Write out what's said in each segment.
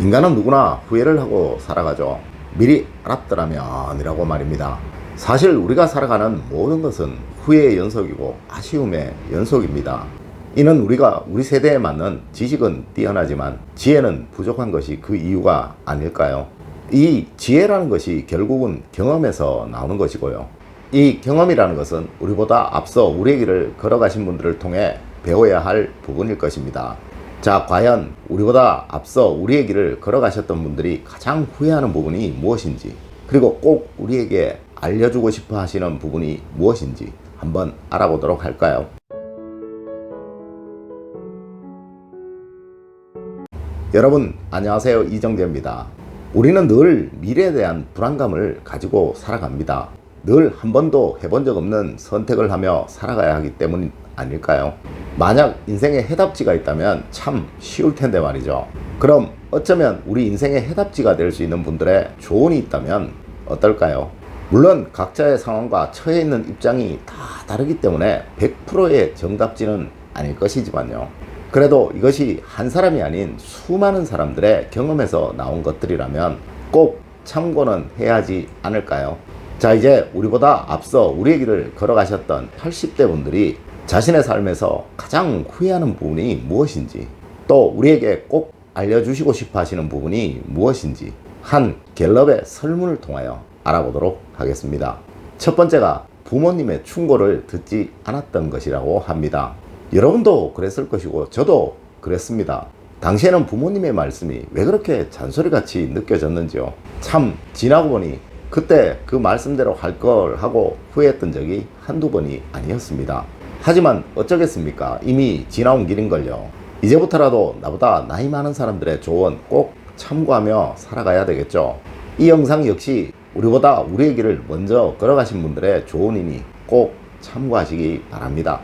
인간은 누구나 후회를 하고 살아가죠. 미리 알았더라면 이라고 말입니다. 사실 우리가 살아가는 모든 것은 후회의 연속이고 아쉬움의 연속입니다. 이는 우리가 우리 세대에 맞는 지식은 뛰어나지만 지혜는 부족한 것이 그 이유가 아닐까요? 이 지혜라는 것이 결국은 경험에서 나오는 것이고요. 이 경험이라는 것은 우리보다 앞서 우리의 길을 걸어가신 분들을 통해 배워야 할 부분일 것입니다. 자, 과연 우리보다 앞서 우리의 길을 걸어가셨던 분들이 가장 후회하는 부분이 무엇인지, 그리고 꼭 우리에게 알려주고 싶어 하시는 부분이 무엇인지 한번 알아보도록 할까요? 여러분 안녕하세요, 이정재입니다. 우리는 늘 미래에 대한 불안감을 가지고 살아갑니다. 늘 한 번도 해본 적 없는 선택을 하며 살아가야 하기 때문 아닐까요? 만약 인생에 해답지가 있다면 참 쉬울 텐데 말이죠. 그럼 어쩌면 우리 인생의 해답지가 될 수 있는 분들의 조언이 있다면 어떨까요? 물론 각자의 상황과 처해 있는 입장이 다 다르기 때문에 100%의 정답지는 아닐 것이지만요. 그래도 이것이 한 사람이 아닌 수많은 사람들의 경험에서 나온 것들이라면 꼭 참고는 해야 하지 않을까요? 자, 이제 우리보다 앞서 우리의 길을 걸어가셨던 80대 분들이 자신의 삶에서 가장 후회하는 부분이 무엇인지, 또 우리에게 꼭 알려주시고 싶어 하시는 부분이 무엇인지 한 갤럽의 설문을 통하여 알아보도록 하겠습니다. 첫 번째가 부모님의 충고를 듣지 않았던 것이라고 합니다. 여러분도 그랬을 것이고 저도 그랬습니다. 당시에는 부모님의 말씀이 왜 그렇게 잔소리같이 느껴졌는지요. 참 지나고 보니 그때 그 말씀대로 할 걸 하고 후회했던 적이 한두 번이 아니었습니다. 하지만 어쩌겠습니까? 이미 지나온 길인걸요. 이제부터라도 나보다 나이 많은 사람들의 조언 꼭 참고하며 살아가야 되겠죠. 이 영상 역시 우리보다 우리의 길을 먼저 걸어가신 분들의 조언이니 꼭 참고하시기 바랍니다.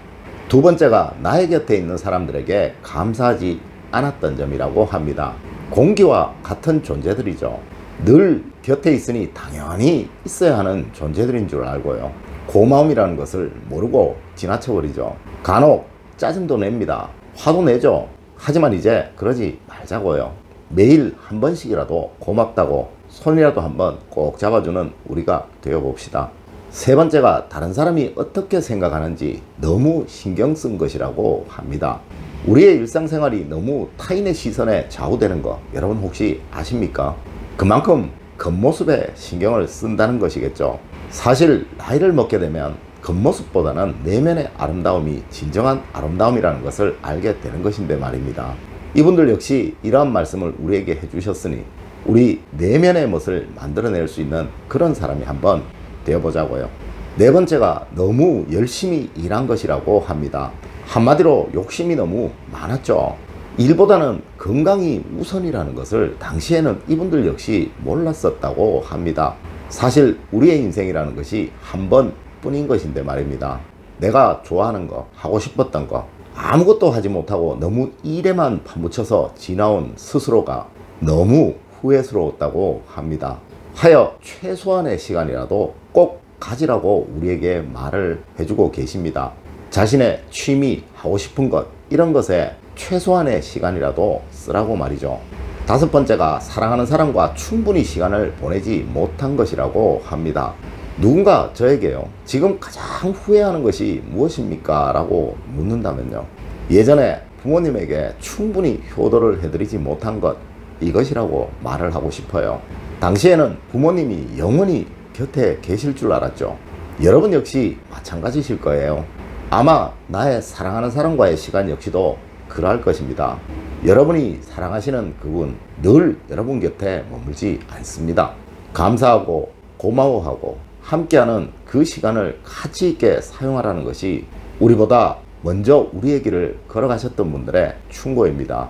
두 번째가 나의 곁에 있는 사람들에게 감사하지 않았던 점이라고 합니다. 공기와 같은 존재들이죠. 늘 곁에 있으니 당연히 있어야 하는 존재들인 줄 알고요. 고마움이라는 것을 모르고 지나쳐버리죠. 간혹 짜증도 냅니다. 화도 내죠. 하지만 이제 그러지 말자고요. 매일 한 번씩이라도 고맙다고 손이라도 한번 꼭 잡아주는 우리가 되어봅시다. 세 번째가 다른 사람이 어떻게 생각하는지 너무 신경 쓴 것이라고 합니다. 우리의 일상생활이 너무 타인의 시선에 좌우되는 거 여러분 혹시 아십니까? 그만큼 겉모습에 신경을 쓴다는 것이겠죠. 사실 나이를 먹게 되면 겉모습보다는 내면의 아름다움이 진정한 아름다움이라는 것을 알게 되는 것인데 말입니다. 이분들 역시 이러한 말씀을 우리에게 해주셨으니 우리 내면의 멋을 만들어낼 수 있는 그런 사람이 한번 되어보자고요. 네 번째가 너무 열심히 일한 것이라고 합니다. 한마디로 욕심이 너무 많았죠. 일보다는 건강이 우선이라는 것을 당시에는 이분들 역시 몰랐었다고 합니다. 사실 우리의 인생이라는 것이 한 번뿐인 것인데 말입니다. 내가 좋아하는 거, 하고 싶었던 거 아무것도 하지 못하고 너무 일에만 파묻혀서 지나온 스스로가 너무 후회스러웠다고 합니다. 하여 최소한의 시간이라도 꼭 가지라고 우리에게 말을 해주고 계십니다. 자신의 취미, 하고 싶은 것 이런 것에 최소한의 시간이라도 쓰라고 말이죠. 다섯 번째가 사랑하는 사람과 충분히 시간을 보내지 못한 것이라고 합니다. 누군가 저에게요, 지금 가장 후회하는 것이 무엇입니까? 라고 묻는다면요, 예전에 부모님에게 충분히 효도를 해드리지 못한 것 이것이라고 말을 하고 싶어요. 당시에는 부모님이 영원히 곁에 계실 줄 알았죠. 여러분 역시 마찬가지실 거예요. 아마 나의 사랑하는 사람과의 시간 역시도 그러할 것입니다. 여러분이 사랑하시는 그분 늘 여러분 곁에 머물지 않습니다. 감사하고 고마워하고 함께하는 그 시간을 가치 있게 사용하라는 것이 우리보다 먼저 우리의 길을 걸어가셨던 분들의 충고입니다.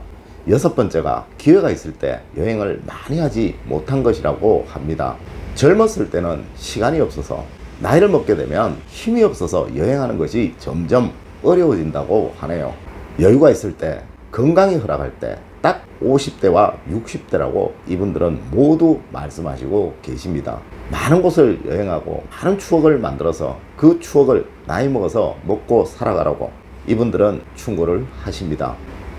여섯 번째가 기회가 있을 때 여행을 많이 하지 못한 것이라고 합니다. 젊었을 때는 시간이 없어서, 나이를 먹게 되면 힘이 없어서 여행하는 것이 점점 어려워진다고 하네요. 여유가 있을 때, 건강이 허락할 때 딱 50대와 60대라고 이분들은 모두 말씀하시고 계십니다. 많은 곳을 여행하고 많은 추억을 만들어서 그 추억을 나이 먹어서 먹고 살아가라고 이분들은 충고를 하십니다.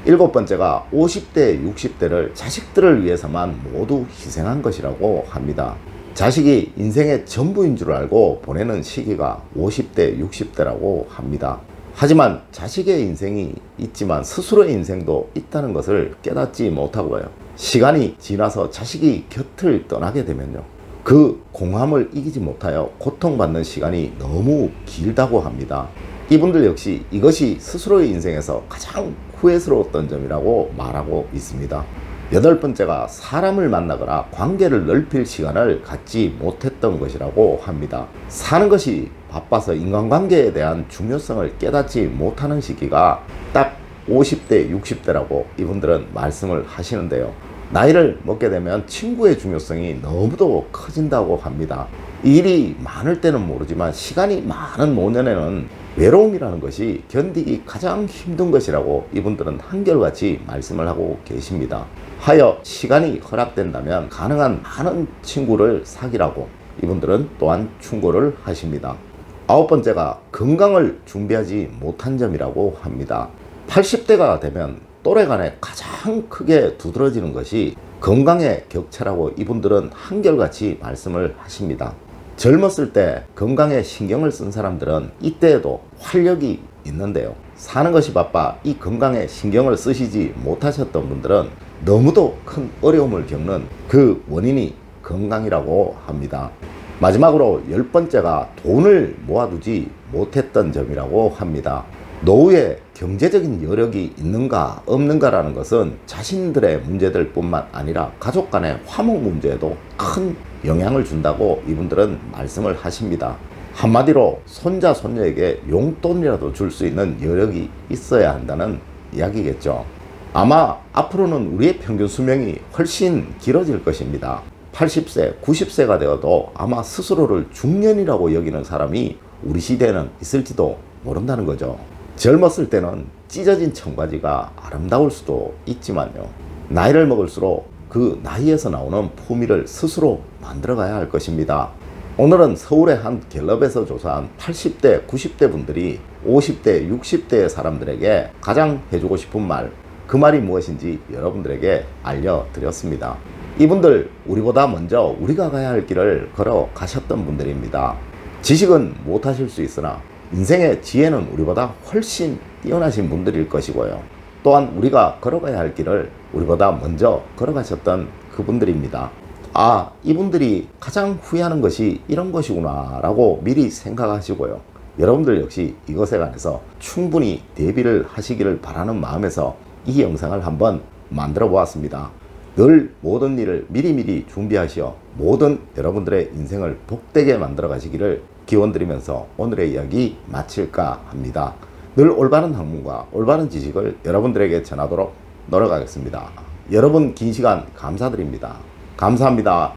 일곱 번째가 50대, 60대를 자식들을 위해서만 모두 희생한 것이라고 합니다. 자식이 인생의 전부인 줄 알고 보내는 시기가 50대, 60대라고 합니다. 하지만 자식의 인생이 있지만 스스로의 인생도 있다는 것을 깨닫지 못하고요. 시간이 지나서 자식이 곁을 떠나게 되면요. 그 공함을 이기지 못하여 고통받는 시간이 너무 길다고 합니다. 이분들 역시 이것이 스스로의 인생에서 가장 후회스러웠던 점이라고 말하고 있습니다. 여덟 번째가 사람을 만나거나 관계를 넓힐 시간을 갖지 못했던 것이라고 합니다. 사는 것이 바빠서 인간관계에 대한 중요성을 깨닫지 못하는 시기가 딱 50대, 60대라고 이분들은 말씀을 하시는데요. 나이를 먹게 되면 친구의 중요성이 너무도 커진다고 합니다. 일이 많을 때는 모르지만 시간이 많은 노년에는 외로움이라는 것이 견디기 가장 힘든 것이라고 이분들은 한결같이 말씀을 하고 계십니다. 하여 시간이 허락된다면 가능한 많은 친구를 사귀라고 이분들은 또한 충고를 하십니다. 아홉 번째가 건강을 준비하지 못한 점이라고 합니다. 80대가 되면 또래 간에 가장 크게 두드러지는 것이 건강의 격차라고 이분들은 한결같이 말씀을 하십니다. 젊었을 때 건강에 신경을 쓴 사람들은 이때에도 활력이 있는데요. 사는 것이 바빠 이 건강에 신경을 쓰시지 못하셨던 분들은 너무도 큰 어려움을 겪는 그 원인이 건강이라고 합니다. 마지막으로 열 번째가 돈을 모아두지 못했던 점이라고 합니다. 노후에 경제적인 여력이 있는가 없는가라는 것은 자신들의 문제들 뿐만 아니라 가족 간의 화목 문제에도 큰 영향을 준다고 이분들은 말씀을 하십니다. 한마디로 손자 손녀에게 용돈이라도 줄 수 있는 여력이 있어야 한다는 이야기겠죠. 아마 앞으로는 우리의 평균 수명이 훨씬 길어질 것입니다. 80세, 90세가 되어도 아마 스스로를 중년이라고 여기는 사람이 우리 시대에는 있을지도 모른다는 거죠. 젊었을 때는 찢어진 청바지가 아름다울 수도 있지만요. 나이를 먹을수록 그 나이에서 나오는 품위를 스스로 만들어가야 할 것입니다. 오늘은 서울의 한 갤럽에서 조사한 80대, 90대 분들이 50대, 60대의 사람들에게 가장 해주고 싶은 말, 그 말이 무엇인지 여러분들에게 알려드렸습니다. 이분들 우리보다 먼저 우리가 가야 할 길을 걸어 가셨던 분들입니다. 지식은 못하실 수 있으나 인생의 지혜는 우리보다 훨씬 뛰어나신 분들일 것이고요. 또한 우리가 걸어가야 할 길을 우리보다 먼저 걸어가셨던 그분들입니다. 아, 이분들이 가장 후회하는 것이 이런 것이구나 라고 미리 생각하시고요. 여러분들 역시 이것에 관해서 충분히 대비를 하시기를 바라는 마음에서 이 영상을 한번 만들어 보았습니다. 늘 모든 일을 미리미리 준비하시어 모든 여러분들의 인생을 복되게 만들어 가시기를 기원드리면서 오늘의 이야기 마칠까 합니다. 늘 올바른 학문과 올바른 지식을 여러분들에게 전하도록 노력하겠습니다. 여러분 긴 시간 감사드립니다. 감사합니다.